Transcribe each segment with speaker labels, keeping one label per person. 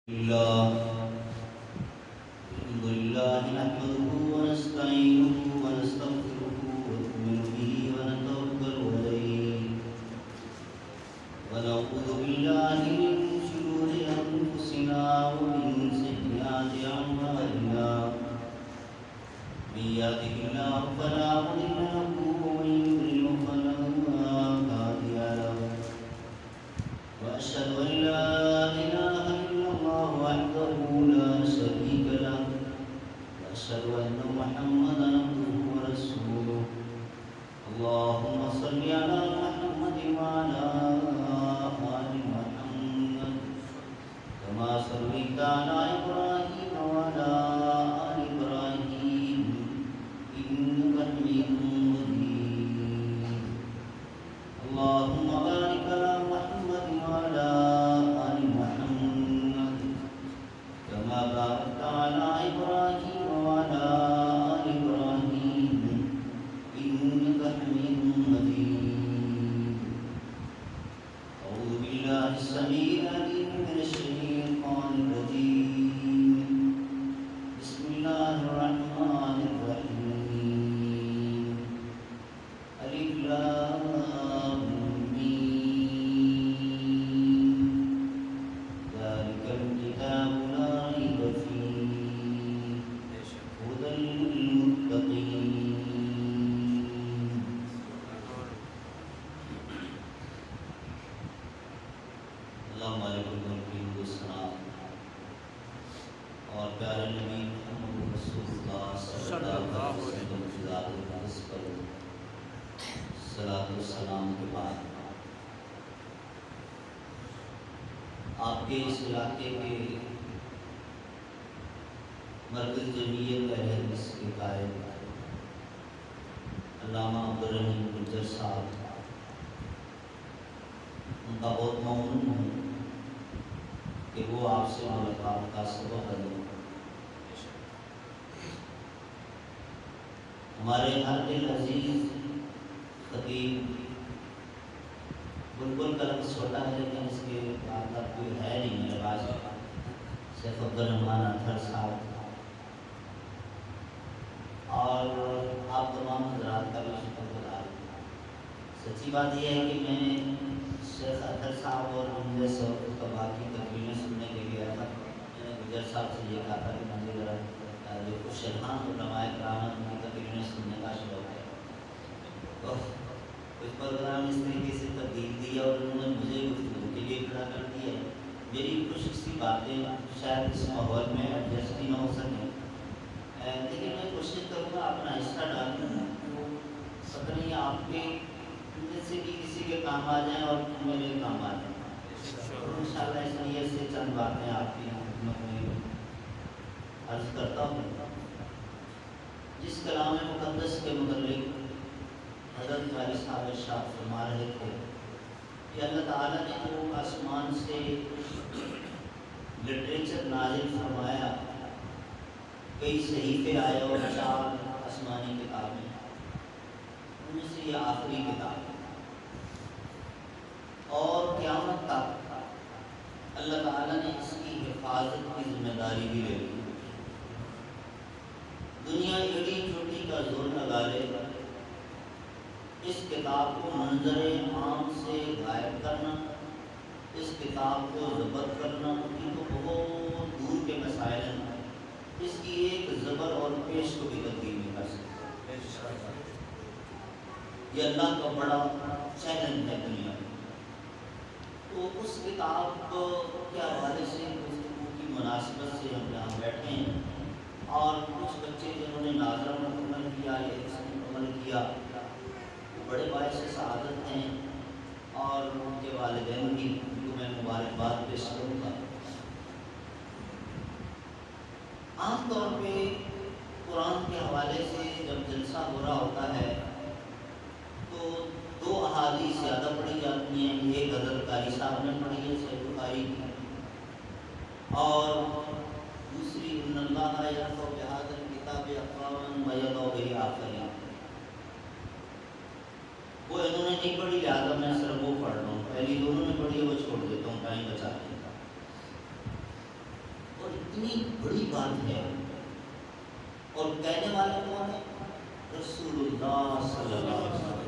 Speaker 1: الله الحمد لله نحمده ونستعينه ونستغفره ونؤمن به ونتوكل عليه ونعوذ بالله من شرور أنفسنا ومن سيئات أعمالنا من يهده الله فلا مضل له ومن يضلل فلا هادي له وأشهد أن لا إله إلا الله وحده لا شريك له وأشهد أن محمدا عبده ورسوله اللهم صل على محمد وعلى آل محمد كما صليت على إبراهيم وعلى آل إبراهيم إنك حميد مجيد اللهم بارك على محمد وعلى آل محمد كما باركت على إبراهيم وعلى آل إبراهيم إنك حميد مجيد أعوذ بالله السميع العليم من الشيطان الرجيم بسم الله الرحمن الرحيم ألف لام ميم ذلك الكتاب لا ريب فيه هدى للمتقين اللهم لك الملك والثناء اور پیارے نبی محمد رسول اللہ صلی اللہ علیہ وسلم کی ذات اقدس پر صلاۃ والسلام کے بعد آپ کے اس علاقے کے مرکز جمعیت اہل حدیث کے قائد علامہ عبدالرحیم گجر صاحب ان کا بہت ممنون ہوں کہ وہ آپ سے ملاقات کا سبب بنے ہمارے ہر دل عزیز خطیب بلبل کا لفظ چھوٹا ہے لیکن اس کے بعد اب کوئی ہے نہیں میرے پاس شیخ عبدالرحمان اطہر صاحب اور آپ تمام حضرات کا بھی شکر گزار ہوں۔ سچی بات یہ ہے کہ میں شیخ اطہر صاحب اور ہم جیسے کا باقی تقریریں سننے کے لیے آیا تھا میں نے گجر صاحب سے یہ کہا تھا کہ مجھے ذرا جو کچھ شیخان علماء کرام کی تقریریں سننے کا شوق ہے تو کچھ پروگرام اس طریقے سے تبدیل دیا اور انہوں نے مجھے گفتگو کے لیے کھڑا کر دیا ہے۔ میری کچھ سی باتیں شاید اس ماحول میں ایڈجسٹ ہی نہ ہو سکیں لیکن میں کوشش کروں گا اپنا حصہ ڈالوں پتہ نہیں آپ کے میں سے بھی کسی کے کام آ جائیں اور میرے کام آ جائیں اور انشاءاللہ اس نیت سے چند باتیں آپ کی خدمت میں عرض کرتا ہوں۔ جس کلام مقدس کے متعلق حضرت والی صاحب ارشاد فرما رہے تھے کہ اللہ تعالیٰ نے جو آسمان سے لٹریچر نازل فرمایا کئی صحیفے آئے اور 4 آسمانی کتابیں ان میں سے یہ آخری کتاب ہے اور قیامت تک اللہ تعالیٰ نے اس کی حفاظت کی ذمہ داری بھی لے لی۔ دنیا ایڑی چوٹی کا زور لگا لے اس کتاب کو منظر عام سے غائب کرنا اس کتاب کو ضبط کرنا یہ تو بہت دور کے مسائل ہیں اس کی ایک زبر اور پیش کو بھی تبدیل نہیں کر سکتا۔ یہ اللہ کا بڑا چیلنج ہے دنیا میں۔ تو اس کتاب کے حوالے سے گفتگو کی مناسبت سے ہم یہاں بیٹھے ہیں اور کچھ بچے جنہوں نے ناظرہ مکمل کیا یا اس مکمل کیا وہ بڑے باعث سعادت ہیں اور ان کے والدین بھی ان کو میں مبارکباد پیش کروں گا۔ عام طور پہ قرآن کے حوالے سے جب جلسہ ہو رہا ہوتا ہے تو 2 احادیث زیادہ پڑھی جاتی ہیں، ایک حضرت قاری صاحب نے پڑھی ہے صحیح بخاری کی اور دوسری ان اللہ یرفع بہذا الکتاب اقواما ویضع بہ آخرین، وہ انہوں نے نہیں پڑھی لہٰذا میں صرف وہ پڑھ رہا ہوں، پہلی دونوں نے پڑھی ہے وہ چھوڑ دیتا ہوں ٹائم بچا کے۔ اور اتنی بڑی بات ہے، اور کہنے والا کون ہے؟ رسول اللہ صلی اللہ علیہ وسلم۔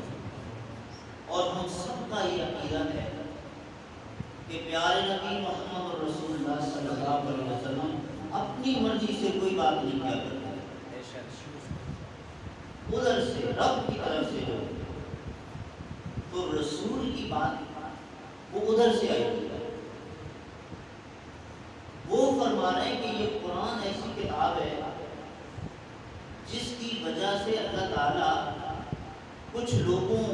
Speaker 1: اور ہم سب کا یہ عقیدہ ہے کہ پیارے نبی محمد رسول اللہ صلی اللہ علیہ وسلم اپنی مرضی سے کوئی بات نہیں کیا کرتے، ادھر سے رب کی طرف سے جو تو رسول کی بات وہ ادھر سے آئی ہوئی ہے۔ وہ فرما رہے ہیں کہ یہ قرآن ایسی کتاب ہے جس کی وجہ سے اللہ تعالیٰ کچھ لوگوں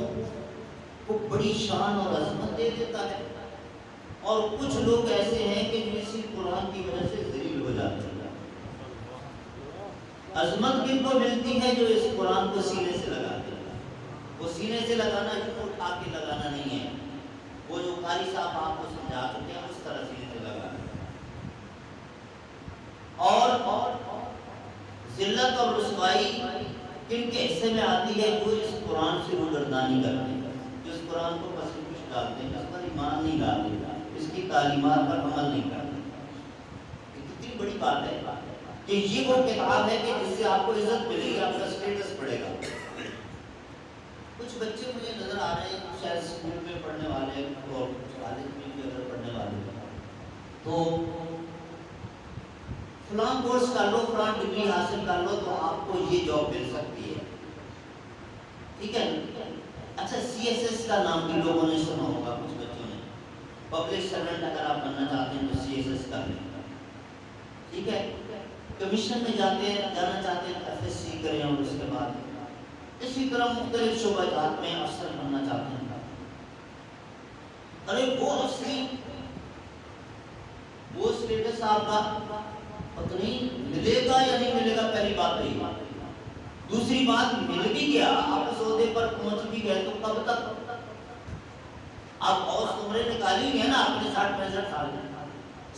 Speaker 1: کو بڑی شان اور عظمت دے دیتا ہے، اور کچھ لوگ ایسے ہیں کہ جو اسی قرآن کی وجہ سے ذلیل ہو جاتے ہیں۔ عظمت کن کو ملتی ہے؟ جو اس قرآن کو سینے سے لگاتے ہیں۔ وہ سینے سے لگانا یوں اٹھا کے لگانا نہیں ہے، وہ جو قاری صاحب آپ کو سمجھا چکے ہیں اس طرح سینے سے لگانا۔ اور ذلت اور رسوائی کن کے حصے میں آتی ہے؟ جو اس قرآن سے روگردانی کرتے ہیں، جو اس قرآن کو پس پش ڈالتے ہیں، اس پر ایمان نہیں ڈالتے، اس کی تعلیمات پر عمل نہیں کرتے۔ یہ کتنی بڑی بات ہے کہ یہ وہ کتاب ہے کہ جس سے آپ کو عزت ملے گی، آپ کا اسٹیٹس بڑھے گا۔ کچھ بچے مجھے نظر آ رہے ہیں شاید اسکول میں پڑھنے والے اور کالج میں بھی اگر پڑھنے والے تو فلاں کورس کر لو، فلاں ڈگری حاصل کر لو تو آپ کو یہ جاب مل سکتی ہے، ٹھیک ہے۔ اچھا سی ایس ایس کا نام بھی لوگوں نے سنا ہوگا، کچھ بچوں نے۔ پبلک سرونٹ اگر آپ بننا چاہتے ہیں تو سی ایس ایس کر لیں، ٹھیک ہے۔ کمیشن میں جانا چاہتے ہیں ایف ایس سی کریں، اور اس کے بعد اسی طرح مختلف شعبہ جات میں افسر بننا چاہتے ہیں۔ ارے وہ افسری وہ اسٹیٹس آپ کا پتہ نہیں ملے گا یا نہیں ملے گا، پہلی بات ہے۔ دوسری بات، مل بھی گیا، آپ اس عہدے پر پہنچ بھی گئے تو کب تک؟ آپ اوس عمریں نکالی ہوئی ہیں نا آپ نے 60-65 سال میں،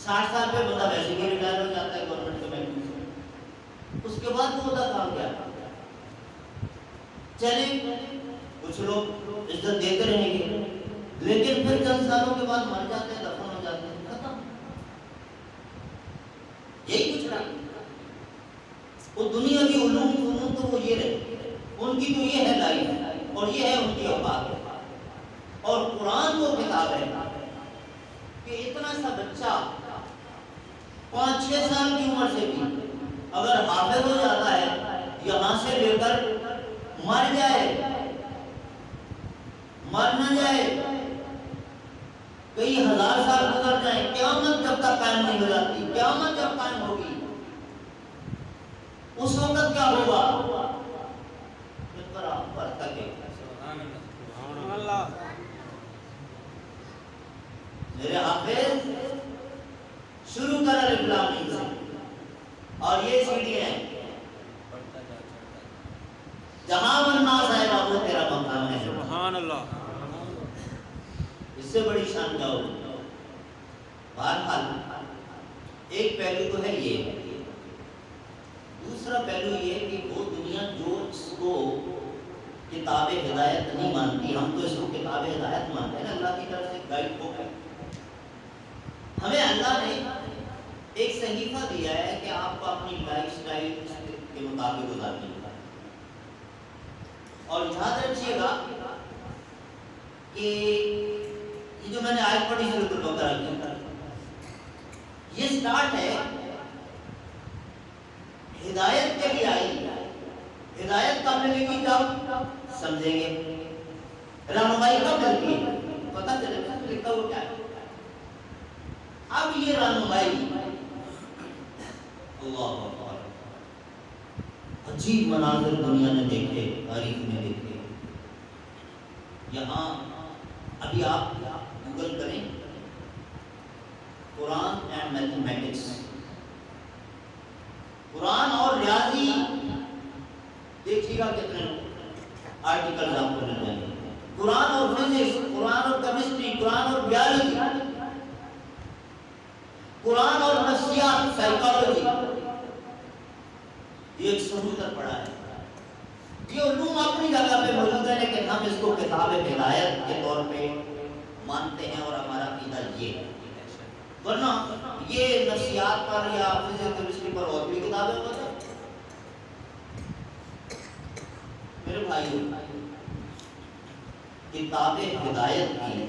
Speaker 1: 60 سال پہ بندہ ویسے بھی ریٹائر ہو جاتا ہے گورنمنٹ کے بینک سے، اس کے بعد وہ عہدہ کام کیا؟ چلیں کچھ لوگ عزت دیتے رہیں گے، لیکن پھر چند سالوں کے بعد مر جاتے ہیں، دفن ہو جاتے ہیں، ختم۔ یہی کچھ رہا وہ دنیا کی علوم فنون تو وہ یہ رہے، ان کی تو یہ ہے لائف اور یہ ہے ان کی اوقات۔ اور قرآن وہ کتاب ہے کہ اتنا سا بچہ 5-6 سال کی عمر سے بھی اگر حافظ ہو جاتا ہے، یہاں سے لے کر مر جائے، مر نہ جائے، کئی ہزار سال گزر جائیں، قیامت جب تک قائم نہیں ہو جاتی، قیامت جب قائم ہوگی اس وقت کیا ہوگا؟ اقرا ورتقی، سبحان اللہ۔ میرے حافظ شروع کر الف لام میم سے، اور یہ سیڑھی ہے جہاں والناس ہے وہ تیرا مقام ہے، سبحان اللہ۔ اس سے بڑی شان کا ہو۔ بہرحال ایک پہلو تو ہے یہ، دوسرا پہلو یہ کہ وہ دنیا جو اس کو کتاب ہدایت نہیں مانتی، ہم تو اس کو کتاب ہدایت مانتے ہیں، اللہ کی طرف سے گائیڈ بک ہے۔ ہمیں اللہ نے ایک صحیفہ دیا ہے کہ آپ کو اپنی لائف سٹائل کے مطابق گزارنی ہوگا، اور یاد رکھیے گا کہ یہ جو میں نے آیت پڑھی سورۃ البقرہ کی، یہ سٹارٹ ہے ہدایت کے لیے آئی۔ ہدایت کب ملے گی؟ جب سمجھیں گے۔ رہنمائی کب ملتی ہے؟ پتہ چلے گا لکھا ہوا کیا ہے۔ اب یہ رہنمائی اللہ اکبر، عجیب مناظر دنیا نے دیکھے، تاریخ نے دیکھے۔ یہاں ابھی آپ گوگل کریں قرآن اینڈ میتھمیٹکس، قرآن اور ریاضی، دیکھیے گا کتنے آرٹیکل آپ کو مل جائیں گے۔ قرآن اور فزکس، قرآن اور کیمسٹری، قرآن اور بیالوجی، قرآن اور نفسیات، سائیکالوجی، یہ ایک سمندر پڑا ہے۔ یہ علوم اپنی جگہ پہ موجود ہے، لیکن ہم اس کو کتاب ہدایت کے طور پہ مانتے ہیں، اور ہمارا عقیدہ یہ ہے۔ ورنہ یہ نفسیات پر یا فزکس کیمسٹری پر اور بھی کتابیں ہوتا ہے میرے بھائیو. کتاب ہدایت کی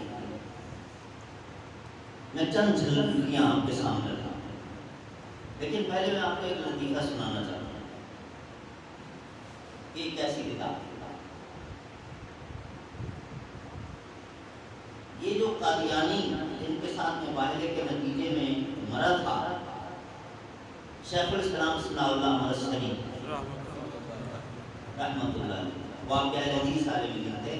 Speaker 1: میں چند جھلکیاں آپ کے سامنے رکھا ہوں، لیکن پہلے میں آپ کو ایک لطیفہ سنانا چاہتا ہوں. ایک ایسی کتاب، یہ جو قادیانی جن کے ساتھ مباہلے کے نتیجے میں مرا تھا، شیخ الاسلام ثناء اللہ مرسلی رحمۃ اللہ علیہ، واقعہ حدیث عالم دین تھے.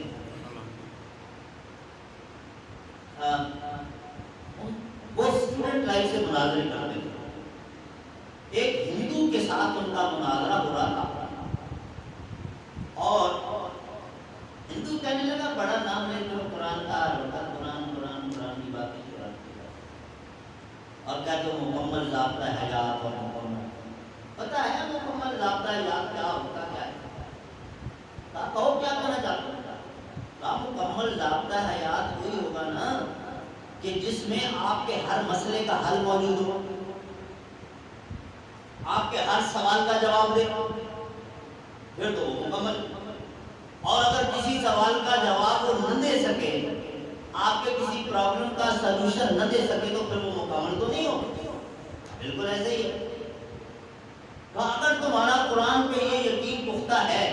Speaker 1: وہ اسٹوڈنٹ لائف سے مناظرے کرتے تھے. ایک ہندو کے ساتھ ان کا مناظرہ ہو رہا تھا اور ہندو کہنے لگا بڑا نام لے کر قرآن کا قرآن قرآن قرآن کی باتیں اور کہتے ہو مکمل ضابطہ حیات اور مکمل. پتہ ہے مکمل ضابطہ حیات کیا ہوتا ہے؟ کہو کیا کہنا چاہتے ہو؟ مکمل ضابطہ حیات وہی ہوگا نا کہ جس میں آپ کے ہر مسئلے کا حل موجود ہو، آپ کے ہر سوال کا جواب دے، پھر تو وہ مکمل. اور اگر کسی سوال کا جواب وہ نہ دے سکے، آپ کے کسی پرابلم کا سلوشن نہ دے سکے، تو پھر وہ مکمل تو نہیں ہوگا. بالکل ایسے ہی ہے. تو اگر تمہارا قرآن پہ یہ یقین پختہ ہے،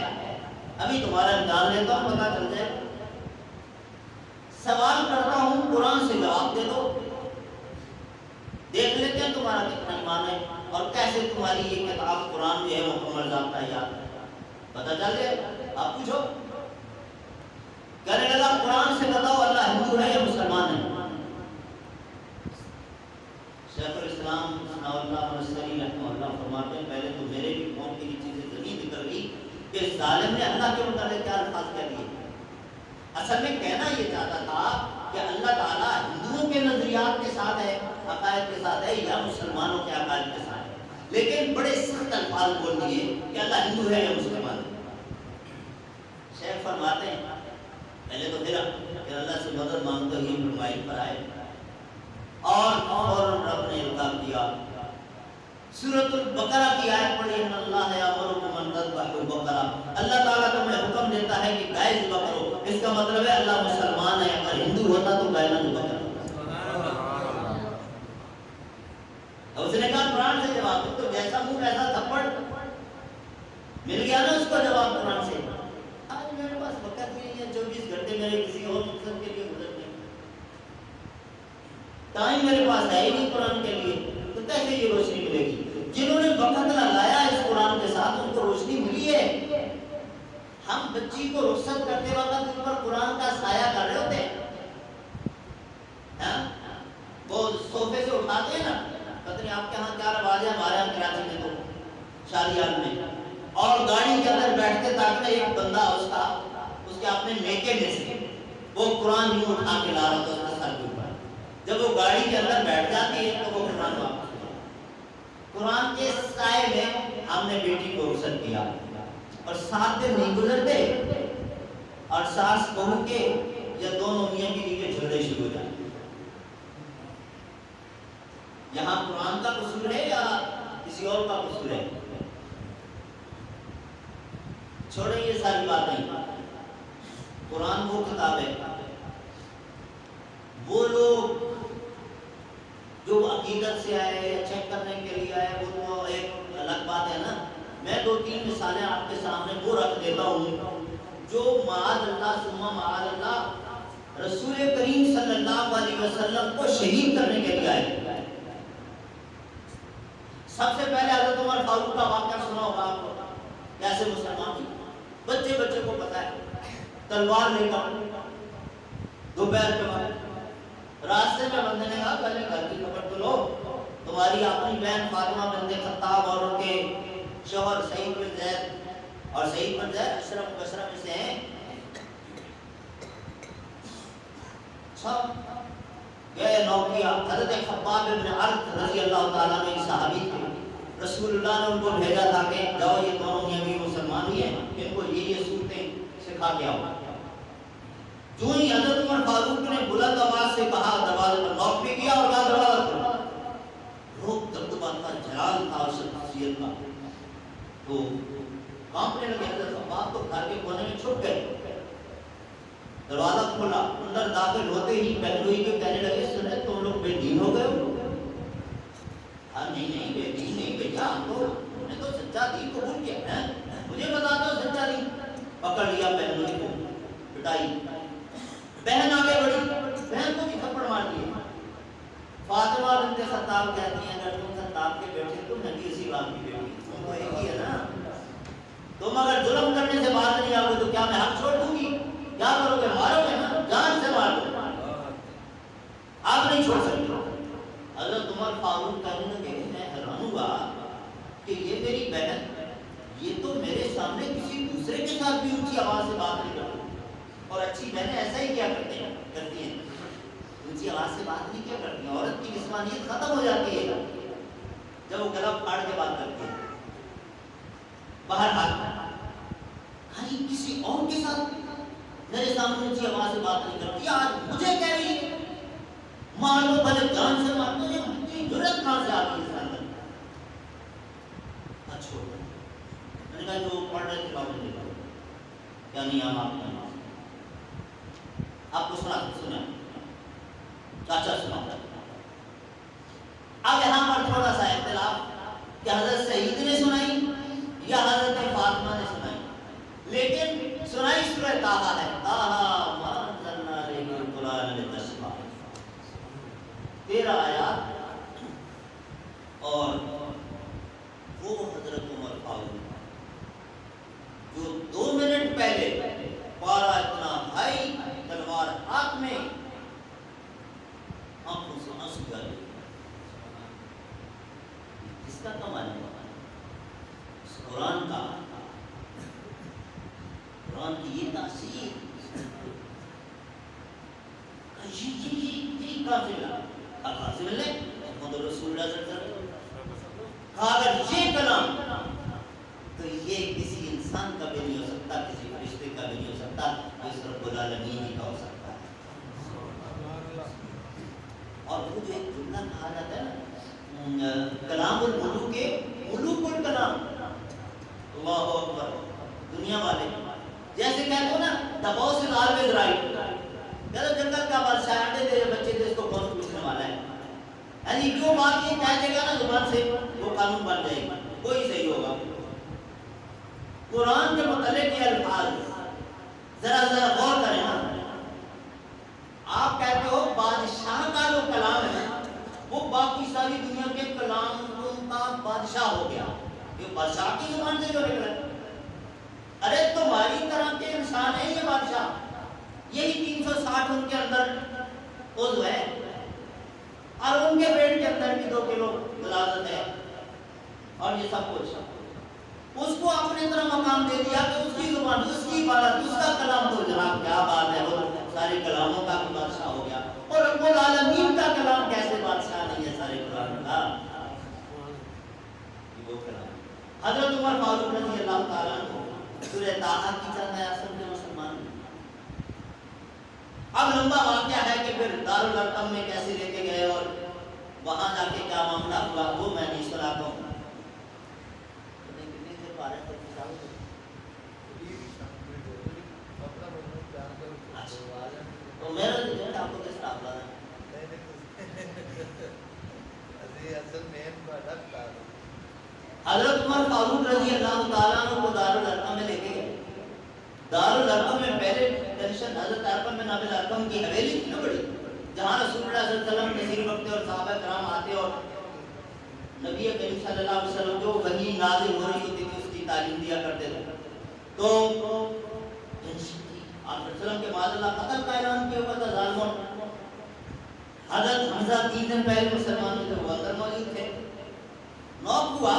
Speaker 1: ابھی تمہارا امتحان لیتا ہوں پتہ چل جائے. سوال کرتا ہوں قرآن سے جواب دے دو، دیکھ لیتے ہیں تمہارا کتنا ایمان ہے اور کیسے تمہاری یہ کتاب قرآن جو ہے مکمل ضابطہ حیات ہے. پتہ چل جائے. آپ پوچھو، کہنے لگا قرآن سے بتاؤ اللہ ہندو ہے یا مسلمان ہے؟ شیخ الاسلام ثناء اللہ مرسلی رحمہ اللہ فرماتے ہیں پہلے تو میرے بھی قوم کی چیزیں زمین نکل گئی کہ ظالم نے اللہ کے متعلق کیا الفاظ کہہ دیے. اصل میں کہنا یہ چاہتا تھا کہ اللہ تعالیٰ ہندوؤں کے نظریات کے ساتھ ہے، عقائد کے ساتھ ہے، یا مسلمانوں کے عقائد کے ساتھ ہے، لیکن بڑے سخت الفاظ بول دیے کہ اللہ ہندو ہے یا مسلمان ہے. شیخ فرماتے ہیں پہلے تو پھر اللہ سے مدد مانگتے ہوئے فرمائی پر آئے اور فوراً رب نے القاء کیا. سورۃ البقرہ کی آیت پڑھی، ان اللہ یامرکم ان تذبحوا البقرہ، اللہ تعالیٰ تمہیں حکم دیتا ہے کہ گائے ذبح کرو. اس کا مطلب ہے اللہ مسلمان ہے، اگر ہندو ہوتا تو گائے نہ ذبح کرتا. اس نے کہا قرآن سے جواب دو، تو جیسا منہ ویسا تھپڑ مل گیا نا اس کا جواب قرآن سے. آج میرے پاس وقت نہیں ہے، 24 گھنٹے میرے کسی اور مقصد کے لیے گزر گئے، ٹائم میرے پاس ہے ہی نہیں قرآن کے لیے، تو کیسے یہ روشنی ملے گی؟ جنہوں نے وقت لگایا اس قرآن کے ساتھ ان کو روشنی ملی ہے. ہم بچی کو رخصت کرتے وقت ان پر قرآن کا سایہ کر رہے ہوتے ہیں. وہ صوفے سے اٹھاتے ہیں نا، پتہ نہیں آپ کے ہاں کیا رواج ہے، ہمارے یہاں کراچی میں تو شادیات میں، اور گاڑی کے اندر بیٹھتے تاکہ ایک بندہ اس کے اپنے میکے میں سے وہ قرآن یوں اٹھا کے لا رہا تھا اس کے سر کے اوپر. جب وہ گاڑی کے اندر بیٹھ جاتی ہے تو وہ قرآن واپس. قرآن کے سائے میں ہم نے بیٹی کو رخصت کیا اور 7 دن نہیں گزرتے اور ساس بہو کے یا دونوں میاں بیوی کے جھگڑے شروع ہو جاتے. یہاں قرآن کا قصور ہے یا کسی اور کا قصور ہے؟ چھوڑیں یہ ساری باتیں. قرآن وہ کتاب ہے، وہ لوگ جو عقیدت سے آئے یا چیک کرنے کے لیے آئے وہ تو ایک الگ بات ہے نا. میں 2-3 مثالیں آپ کے سامنے وہ رکھ دیتا ہوں جو معاذ اللہ ثم معاذ اللہ رسول کریم صلی اللہ علیہ وسلم کو شہید کرنے کے لیے آئے. سب سے پہلے حضرت عمر فاروق کا واقعہ سنا ہوگا آپ کو، کیسے مسلمان ہوئے. بچے کو پتا ہے، تلوار لے کر دوپہر کے بعد راستے میں بندے نے کہا پہلے گھر کی خبر تو لو، تمہاری اپنی بہن فاطمہ بنت خطاب اور ان کے شوہر سعید بن زید، اور سعید بن زید اشرف مبشرہ میں سے ہیں. گئے نوکیا، حضرت خباب بن عرط رضی اللہ تعالیٰ عنہ صحابی تھے. رسول اللہ نے ان کو بھیجا تھا کہ جاؤ یہ دونوں میاں بیوی مسلمان ہی ہیں، ان کو یہ صورتیں سکھا کے آؤ. جو ہی حضرت عمر فاروق نے بلند آواز سے کہا دروازے پر نوک بھی کیا اور کہا دروازہ کھولا. لوگ دبدبا کا جلال تھا اس شخصیت کا تو کانپنے لگے. حضرت عباس تو گھر کے کونے میں چھپ گئے. دروازہ کھولا, اندر داخل ہوتے ہی پہلوئی کے کہنے لگے سنے تم لوگ بے دین ہو گئے ہو؟ نہیں بے دین نہیں بھیا, ہم نے تو سچا دین قبول کیا ہے, مجھے بتا دو سچا دین. پکڑ لیا پہلوئی کو, پٹائی. بہن آگے بڑھی, بہن کو بھی تھپڑ مار دیے. فاطمہ بنت خطاب کہتی ہیں اگر تم خطاب کے بیٹے تو میں بھی اسی بات کی بیٹی, تم تو ایک ہی ہے نا. تم اگر ظلم کرنے سے باز نہیں آؤ گے تو کیا میں حق چھوڑ دوں گی؟ کیا کرو گے؟ مارو گے نا, جان سے مار دو, آپ نہیں چھوڑ سکتے. حضرت عمر فاروق کہنے لگے میں حیران ہوا کہ یہ میری بہن, یہ تو میرے سامنے کسی دوسرے کے ساتھ بھی اونچی آواز سے بات نہیں کرتی, اور اچھی بہنیں ایسا ہی کیا کرتی ہیں, اونچی آواز سے بات نہیں کیا کرتی ہیں. عورت کی جسمانیت ختم ہو جاتی ہے جب وہ گلا پھاڑ کے بات کرتی ہے. بہرحال ہاں کسی اور کے ساتھ میرے سامنے اونچی آواز سے بات نہیں کرتی, آج مجھے کہہ رہی ہے مار دو, بھلے جان سے مار دو. یہ اتنی جرأت کہاں سے آتی ہے اس اندر؟ اچھا میں نے کہا جو پڑھ رہے تھے بابو نے کیا نہیں ہم آپ کو سنا چاچا سنا. اب یہاں پر تھوڑا سا اختلاف کہ حضرت سعید نے سنائی یا حضرت فاطمہ نے سنائی, لیکن سنائی سورہ طٰہٰ ہے. طٰہٰ ما انزلنا علیک القرآن لتشقیٰ, 13 آیات. اور وہ حضرت عمر فاروق جو 2 منٹ پہلے پارا اتنا ہائی, تلوار ہاتھ میں, آنکھوں سے آنسو جاری, اس کا کمال ہے اس قرآن کا, قرآن کی یہ تاثیر یہ کہاں سے ملا, کہاں سے ملے محمد رسول اللہ صلی اللہ علیہ وسلم. اگر یہ کلام تو یہ کسی انسان کا بھی نہیں ہو سکتا, کسی فرشتے کا بھی نہیں ہو سکتا, اس رب العالمین ہی کا ہو سکتا ہے. اور وہ جو ایک جملہ کہا جاتا ہے نا کلام الملوک ملوک الکلام, اللہ اکبر, دنیا والے جیسے کہتے ہو نا the boss is always right, کہتے جنگل کا بادشاہ انڈے دے بچے دے اس کو کون پوچھنے والا ہے, یعنی جو بات یہ کہہ دے گا نا زبان سے وہ قانون بن جائے گا, کوئی صحیح ہوگا. قرآن کے متعلق یہ الفاظ ذرا غور کریں نا. آپ کہتے ہو بادشاہ کا جو کلام ہے وہ باقی ساری دنیا کے کلاموں کا بادشاہ ہو گیا, یہ بادشاہ کی زبان سے جو نکلا. ارے تمہاری طرح کے انسان ہے یہ بادشاہ, یہی 360 ان کے اندر عضو ہے, اور ان کے پیٹ کے اندر بھی 2 کلو غلاظت ہے, اور یہ سب کچھ اس کو اپنے طرح مقام دے دیا کہ اس کی زبان, اس کی عبادت, اس کا کلام, تو جناب کیا بات ہے, وہ سارے کلاموں کا بھی بادشاہ ہو گیا. اور رب العالمین کا کلام کیسے بادشاہ نہیں ہے سارے قرآن کا, وہ کلام. حضرت عمر فاروق رضی اللہ تعالیٰ عنہ سورہ طٰہٰ کی چند آیات سن کے مسلمان. اب لمبا واقعہ ہے کہ پھر دارالارقم میں کیسے لے کے گئے اور وہاں جا کے کیا معاملہ ہوا وہ میں نہیں سناتا ہوں. تو میرا جو آپ کو کس طرح بلا رہا حضرت عمر فاروق رضی اللہ تعالیٰ عنہ کو دارالارقم میں لے کے گئے. دارالارقم میں پہلے ٹینشن حضرت ارقم بن ابی الارقم کی حویلی تھی نا بڑی, جہاں رسول اللہ صلی اللہ علیہ وسلم نذیر بکتے اور صحابہ کرام آتے اور نبی کریم صلی اللہ علیہ وسلم جو وحی نازل ہو رہی ہوتی تھی اس کی تعلیم دیا کرتے تھے. تو آپ وسلم کے بعد اللہ قتل کا اعلان کیا ہوا تھا ظالموں. حضرت حمزہ 3 دن پہلے مسلمان ہوئے تھے, وہ اندر موجود تھے. نوک ہوا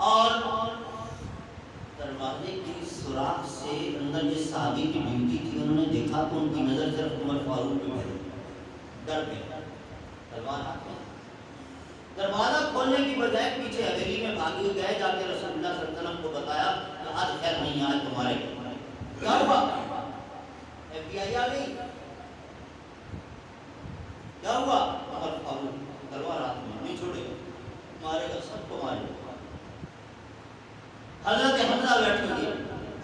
Speaker 1: اور دروازے کی سوراخ سے اندر یہ صحابی کی بیوی تھی, انہوں نے دیکھا تو ان کی نظر صرف عمر فاروق پہ پڑی, ڈر گئے. تلوار ہاتھ میں, دروازہ کھولنے کی بجائے پیچھے حویلی میں بھاگے ہوئے گئے, جا کے رسول اللہ صلی اللہ علیہ وسلم کو بتایا کہ آج خیر نہیں, آج تمہارے کیا ہوا. سچائی آ گئی. کیا ہوا؟ عمر فاروق تلوار ہاتھ میں نہیں چھوڑے گا, مارے گا, سب کو مارے گا. حضرت حمزہ بیٹھ گئے.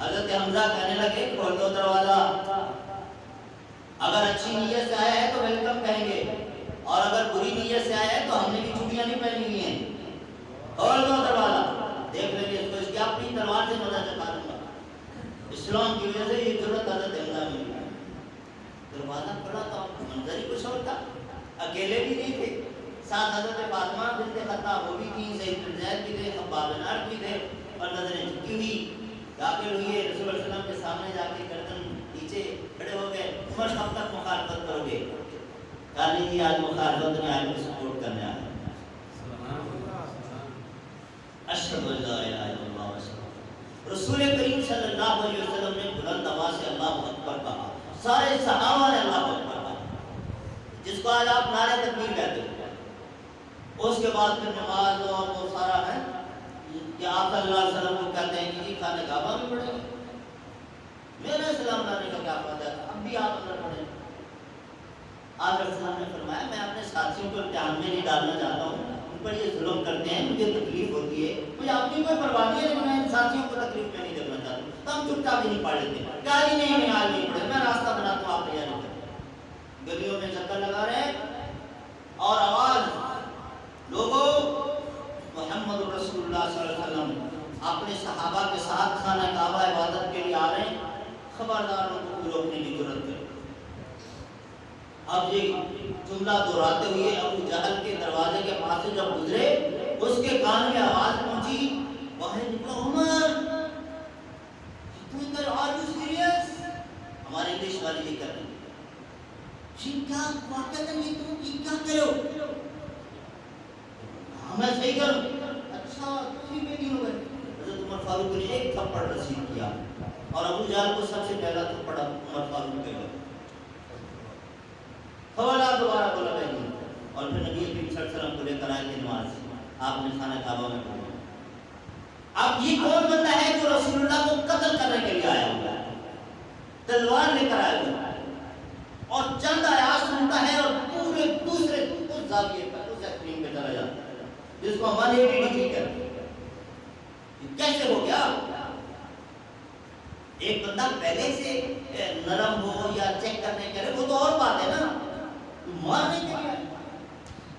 Speaker 1: حضرت حمزہ کہنے لگے کھول دو دروازہ, اگر اچھی نیت سے آیا ہے تو ویلکم کہیں گے, اور اگر بری نیت سے آیا ہے تو ہم نے بھی چھٹیاں نہیں پہنی ہوئی ہیں, کھول دو دروازہ, دیکھ لیں گے اس کو, اس کی اپنی تلوار سے مزہ چکا دوں گا. اسلام کی وجہ سے یہ ضرورت حضرت حمزہ میں ملی. دروازہ کھلا تو منظر ہی کچھ اور تھا. اکیلے بھی نہیں تھے, ساتھ حضرت فاطمہ بنت خطاب وہ بھی تھی, زید بن زید بھی تھے, خباب بن عرب بھی تھے, اور نظریں جھکی ہوئی داخل ہوئی ہے. رسول اللہ علیہ وسلم کے سامنے جا کے گردن نیچے کھڑے ہو گئے. عمر کب تک مخالفت کرو گے؟ کہا نہیں جی آج مخالفت نہیں, آج کو سپورٹ کرنے آئے. اشہد ان لا الہ الا اللہ و اشہد رسول کریم صلی اللہ علیہ وسلم نے بلند آواز سے اللہ اکبر کہا. سارے صحابہ نے اللہ اکبر کہا, جس کو آج آپ نعرہ تکبیر کہتے ہیں. اس کے بعد پھر نماز اور وہ سارا ہے کہ آپ صلی اللہ علیہ وسلم کو کہتے ہیں کہ جی خانہ کعبہ میں پڑھیں گے. میرے سلام لانے کا کیا فائدہ ہے, اب بھی آپ اندر پڑھیں. آپ علیہ السلام نے فرمایا میں اپنے ساتھیوں کو امتحان میں نہیں ڈالنا چاہتا ہوں, ان پر یہ ظلم کرتے ہیں, مجھے تکلیف ہوتی ہے, مجھے اپنی کوئی پرواہ نہیں ہے, لیکن میں ان ساتھیوں کو تکلیف میں نہیں دینا چاہتا ہوں. تو ہم چپ چاپ بھی نہیں پڑھ لیتے, کہا جی نہیں آج نہیں پڑھے, میں راستہ بناتا ہوں, آپ تیار نہیں کرتے. گلیوں میں چکر لگا رہے ہیں اور آواز, لوگوں محمد رسول اللہ صلی اللہ علیہ وسلم اپنے صحابہ کے ساتھ خانہ کعبہ عبادت کے لیے آ رہے ہیں, خبردار ان کو روکنے کی ضرورت ہے. اب یہ جملہ دہراتے ہوئے ابو جہل کے دروازے کے پاس سے جب گزرے, اس کے کان میں آواز پہنچی, باہر نکلا, عمر تو ادھر, آر یو سیریس؟ ہمارے انگلش والی یہ کر رہی جی کیا واقعہ یہ تم کیا کرو؟ ہاں میں صحیح کروں. اچھا تھی بے دین ہو گئے. حضرت عمر فاروق نے ایک تھپڑ رسید کیا اور ابو جہل کو سب سے پہلا تھپڑ عمر فاروق کے لگا. خبردار دوبارہ بولا نہیں. اور پھر نبی کریم صلی اللہ علیہ وسلم کو لے کر آئے تھے نماز, آپ نے خانہ کعبہ میں پڑھا. اب یہ کون بندہ ہے جو رسول اللہ کو قتل کرنے کے لیے آیا ہوا ہے, تلوار لے کر آیا ہوا ہے, اور چند آیات سنتا ہے اور پورے دوسرے اس زاویے پر, اس ایکسٹریم پہ چلا جاتا ہے جس کو 180 ڈگری کہتے ہیں. یہ کیسے ہو گیا؟ ایک بندہ پہلے سے نرم ہو یا چیک کرنے کے لیے وہ تو اور بات ہے نا, مارنے کے لیے.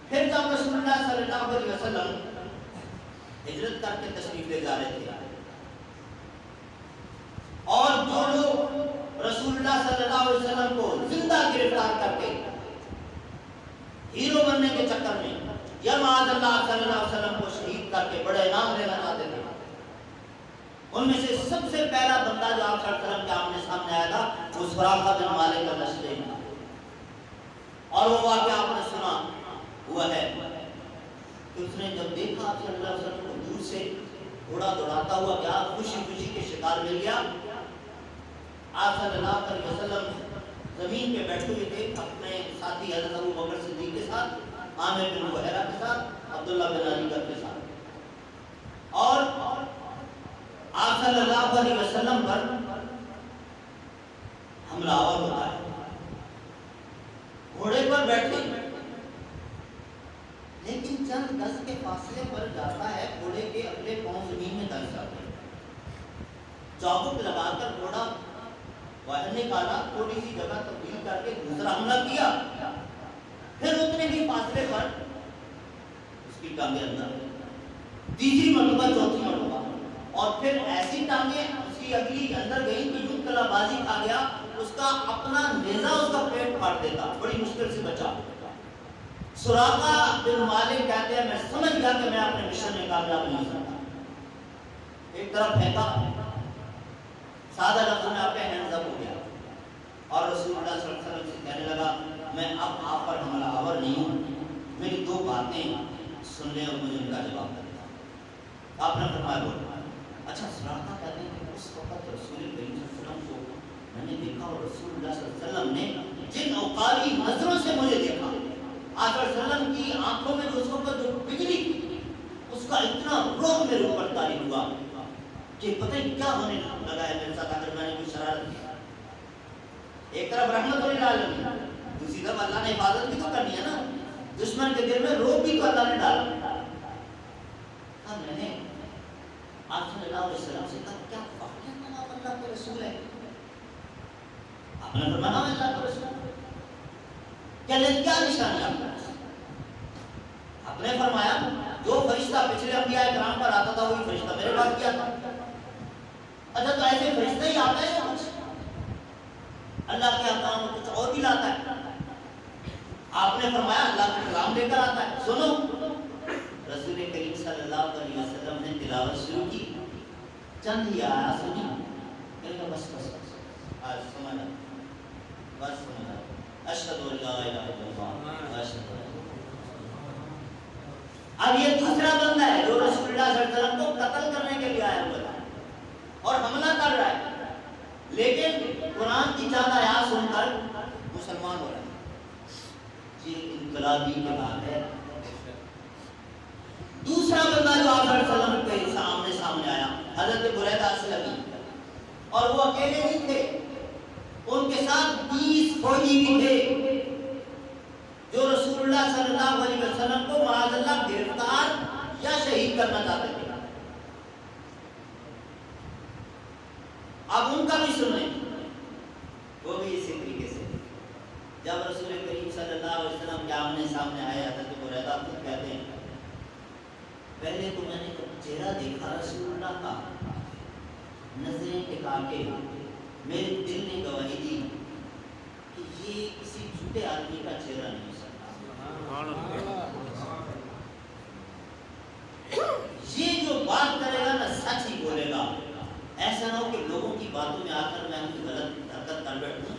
Speaker 1: پھر جب رسول اللہ صلی اللہ علیہ وسلم ہجرت کر کے تشریف لے جا رہے تھے, اور جو لوگ رسول اللہ صلی اللہ علیہ وسلم کو زندہ گرفتار کر کے ہیرو بننے کے چکر میں یا معاذ اللہ صلی اللہ علیہ وسلم کو شہید کر کے بڑے انعام لینا چاہتے تھے, ان میں سے سب سے پہلا بندہ جو آپ صلی اللہ علیہ وسلم کے آمنے سامنے آیا تھا وہ سراقہ بن مالک الاشجعی تھا. اور وہ واقعہ آپ نے سنا ہوا ہے کہ اس نے جب دیکھا آپ صلی اللہ علیہ وسلم کو دور سے گھوڑا دوڑاتا ہوا کہ آپ خوشی خوشی کے شکار مل گیا, آپ صلی اللہ علیہ وسلم زمین پہ بیٹھے ہوئے تھے اپنے ساتھی حضرت ابو بکر صدیق کے ساتھ, عامر بن بحیرہ کے ساتھ, عبداللہ بن علی کے ساتھ, اور آپ صلی اللہ علیہ وسلم پر حملہ آور ہوتا ہے. گھوڑے پر بیٹھے لیکن چند گز کے فاصلے پر جاتا ہے, گھوڑے کے اگلے پاؤں زمین میں دب جاتے ہیں. چابک لگا کر گھوڑا باہر نکالا, تھوڑی سی جگہ تبدیل کر کے دوسرا حملہ کیا, پھر اتنے ہی فاصلے پر اس کی ٹانگیں اندر, تیسری مرتبہ, چوتھی مرتبہ, اور پھر ایسی ٹانگیں اس کی اگلی اندر گئی کہ یوں کلا بازی کھا گیا, اس کا اپنا نیزہ اس کا پیٹ پھاڑ دیتا, بڑی مشکل سے بچا. سراقہ بن مالک کہتے ہیں میں سمجھ گیا کہ میں اپنے مشن میں کامیاب نہیں ہو سکتا. ایک طرف پھینکا, سادہ لفظوں میں اپنے ہینڈز اپ ہو گیا, اور رسول اللہ صلی اللہ علیہ وسلم سے کہنے لگا میں اب آپ پر حملہ آور نہیں ہوں, میری دو باتیں سن لیں اور مجھے ان کا جواب دیں. آپ نے فرمایا بول. اچھا, سراقہ کہتے ہیں کہ اس وقت رسول کریم صلی اللہ علیہ وسلم کو میں نے دیکھا, اور رسول اللہ صلی اللہ علیہ وسلم نے جن اوقاری نظروں سے مجھے دیکھا, آپ صلی اللہ علیہ وسلم کی آنکھوں میں اس وقت جو بجلی اس کا اتنا روح میرے اوپر طاری ہوا کہ پتہ نہیں کیا ہونے لگا ہے میرے ساتھ, اگر میں نے کوئی شرارت کی. ایک طرف رحمت للعالمین، دوسری طرف اللہ نے حفاظت بھی تو کرنی ہے نا، دشمن کے دل میں روب بھی تو اللہ نے ڈالا۔ اب میں نے آپ صلی اللہ علیہ وسلم سے کہا کیا واقعہ نام اللہ کے رسول ہے؟ آپ نے فرمایا اللہ کے رسول کیا نشانی آپ نے فرمایا جو فرشتہ پچھلے انبیاء کرام پر آتا تھا وہی فرشتہ میرے پاس کیا تھا۔ اچھا تو ایسے فرشتہ ہی آتا ہے یا کچھ اللہ کے احکام میں کچھ اور بھی لاتا ہے؟ آپ نے فرمایا اللہ کا کلام لے کر آتا ہے۔ سنو، رسول کریم صلی اللہ علیہ وسلم نے تلاوت شروع کی، چند ہی آیا سنی، بس آج سمجھا، بس سمجھا، اشہد ان لا الہ الا اللہ اشہد۔ اب یہ دوسرا بندہ ہے جو رسول اللہ صلی اللہ علیہ وسلم کو قتل کرنے کے لیے آیا ہوا ہے اور حملہ کر رہا ہے، لیکن قرآن کی چند آیات سن کر مسلمان ہو رہا ہے۔ یہ انقلابی کے بعد ہے۔ دوسرا بندہ جو آپ صلی اللہ علیہ وسلم کے سامنے آیا، حضرت بریدہ اسلمی، اور وہ اکیلے نہیں تھے، ان کے ساتھ 20 فوجی بھی تھے جو رسول اللہ صلی اللہ علیہ وسلم کو معاذ اللہ گرفتار یا شہید کرنا چاہتے تھے۔ اب ان کا بھی سنیں، وہ بھی اسی طریقے سے جب رسول کریم صلی اللہ علیہ وسلم کے آمنے سامنے آئے، حضرت بریدہ خود کہتے ہیں پہلے تو میں نے چہرہ دیکھا رسول اللہ کا، نظریں ٹکا کے میرے دل نے گواہی دی کہ یہ کسی جھوٹے آدمی کا چہرہ نہیں ہو سکتا، یہ جو بات کرے گا نا سچ ہی بولے گا، ایسا نہ ہو کہ لوگوں کی باتوں میں آ کر میں ان کی غلط حرکت کر بیٹھوں۔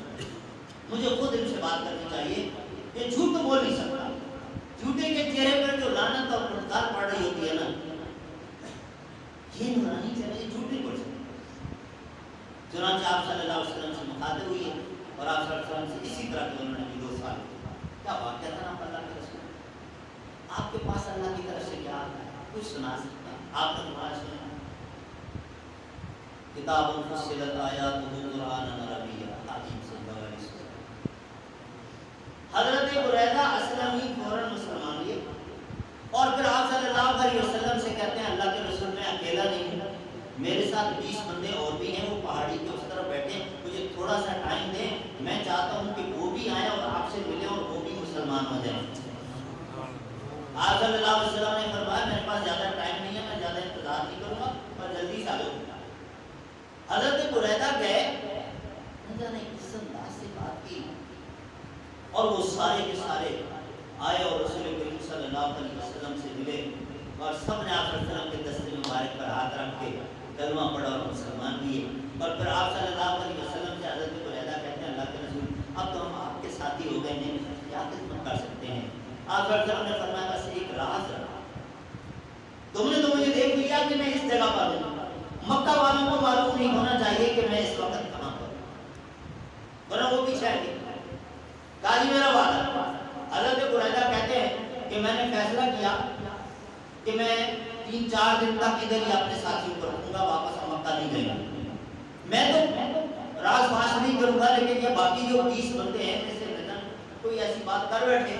Speaker 1: مجھے خود ان سے بات کرنی چاہیے، یہ جھوٹ تو بول نہیں سکتا، جھوٹے کے چہرے پر جو لعنت اور پھٹکار پڑ رہی ہوتی ہے نا، یہ نورانی چہرہ، یہ جھوٹ نہیں بول سکتا۔ چنانچہ آپ صلی اللہ علیہ وسلم سے مخاطب ہوئی ہے اور آپ صلی اللہ علیہ وسلم سے اسی طرح کے انہوں نے بھی 2 سال کیا واقعہ تھا نا اللہ کے رسول، آپ کے پاس اللہ کی طرف سے کیا آتا ہے، کچھ سنا سکتا ہے؟ آپ نے تمہارا سنا کتاب فصلت آیاتہ قرآنا عربیا، حاکم صلی اللہ علیہ وسلم۔ حضرت بریدہ اسلمی فوراً مسلمان ہوئے اور پھر آپ صلی اللہ علیہ وسلم سے کہتے ہیں اللہ کے رسول میں اکیلا نہیں ہوں، میرے ساتھ 20 بندے اور بھی ہیں، وہ پہاڑی کے اس طرف بیٹھے، مجھے تھوڑا سا ٹائم دیں، میں چاہتا ہوں کہ وہ بھی آئیں اور آپ سے ملیں اور وہ بھی مسلمان ہو جائیں۔ آپ صلی اللہ علیہ وسلم نے فرمایا میرے پاس زیادہ ٹائم نہیں ہے، میں زیادہ انتظار نہیں کروں گا اور جلدی سے آ جاؤں۔ حضرت بریدہ گئے، نہ جانے کس انداز سے بات کی، اور وہ سارے کے سارے آئے اور رسول کریم صلی اللہ علیہ وسلم سے ملے اور سب نے آپ صلی اللہ علیہ وسلم کے دستے مبارک پر ہاتھ رکھ کے کلمہ پڑھا اور مسلمان ہوئے۔ اور پھر آپ صلی اللہ علیہ وسلم سے حضرت بریدہ کہتے ہیں اللہ کے رسول اب تو ہم آپ کے ساتھی ہو گئے ہیں، کیا خدمت کر سکتے ہیں؟ آپ صلی اللہ علیہ وسلم نے فرمایا بس ایک راز رہا، تم نے تو مجھے دیکھ لیا کہ میں اس جگہ پر ہوں، مکہ والوں کو معلوم نہیں ہونا چاہیے کہ میں اس وقت کہاں پر ہوں، ورنہ وہ پیچھے آئے گی۔ کہا جی میرا وعدہ۔ حضرت بریدہ کہتے ہیں کہ میں نے فیصلہ کیا کہ میں 3-4 دن تک ادھر ہی اپنے ساتھیوں کو رکھوں گا، واپس ہم مکہ نہیں جائیں گے، میں تو راز فاش نہیں کروں گا، لیکن یہ باقی جو 20 بندے ہیں جیسے کوئی ایسی بات کر بیٹھے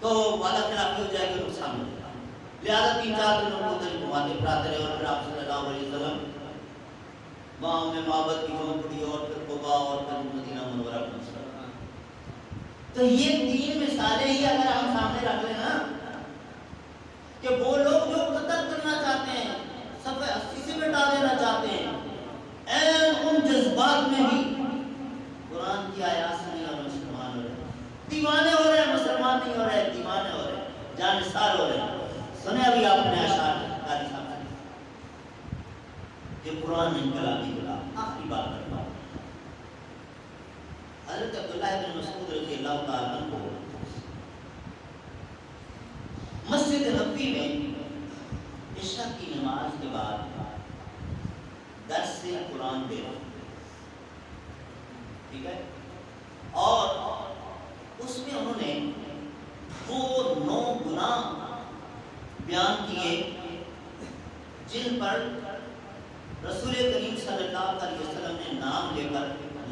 Speaker 1: تو وعدہ خلافی ہو جائے گی، نقصان ہو جائے گا، لہٰذا 3-4 دن ان کو ادھر گھماتے پھراتے رہے۔ اور پھر آپ صلی اللہ علیہ وسلم وہاں میں معبد کی جھونپڑی اور پھر قباء اور پھر مدینہ منورہ پہنچا۔ تو یہ 3 مثالیں ہی اگر ہم سامنے رکھ لیں نا کہ وہ لوگ جو قتل کرنا چاہتے ہیں، صف 80 سے مٹا دینا چاہتے ہیں، ان جذبات میں بھی قرآن کی آیات سنی اور مسلمان ہو رہے ہیں، دیوانے ہو رہے ہیں، مسلمان نہیں ہو رہے، دیوانے ہو رہے ہیں، جانثار ہو رہے ہیں۔ سنے ابھی آپ نے اشعار قاری صاحب کہ قرآن انقلابی بلا۔ آخری بات کرتا ہوں، حضرت عبداللہ بن مسعود رضی اللہ تعالیٰ عنہ کو مسجد نبوی میں عشاء کی نماز کے بعد درس سے قرآن دے رہا، ٹھیک ہے، اور اس میں انہوں نے وہ 9 گناہ بیان کیے جن پر رسول کریم صلی اللہ علیہ وسلم نے نام لے کر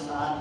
Speaker 1: 7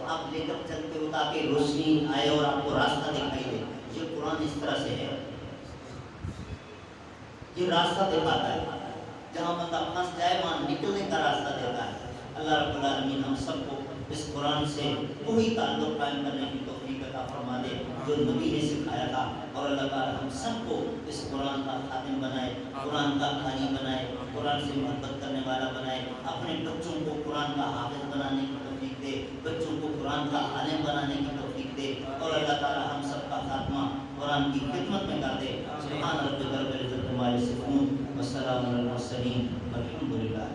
Speaker 1: تو آپ لے کر چلتے ہو تاکہ روشنی آئے اور آپ کو راستہ دکھائی دے. یہ قرآن اس طرح سے ہے، یہ راستہ دکھاتا ہے، جہاں بندہ پھنس جائے وہاں نکلنے کا راستہ دیتا ہے. اللہ رب العالمین ہم سب کو اس قرآن سے وہی تعلق قائم کرنے کی توفیق عطا فرما دے جو نبی نے سکھایا تھا. اور اللہ تعالی ہم سب کو اس قرآن کا خادم بنائے، قرآن کا قاری بنائے، قرآن سے محبت کرنے والا بنائے. اپنے بچوں کو قرآن کا حافظ بنانے کی توفیق دے، بچوں کو قرآن کا عالم بنانے کی توفیق دے. اور اللہ تعالی ہم سب کا خاتمہ قرآن کی خدمت میں کر دے. سبحان ربک رب العزت عما یصفون وسلام علی المرسلین والحمد للہ.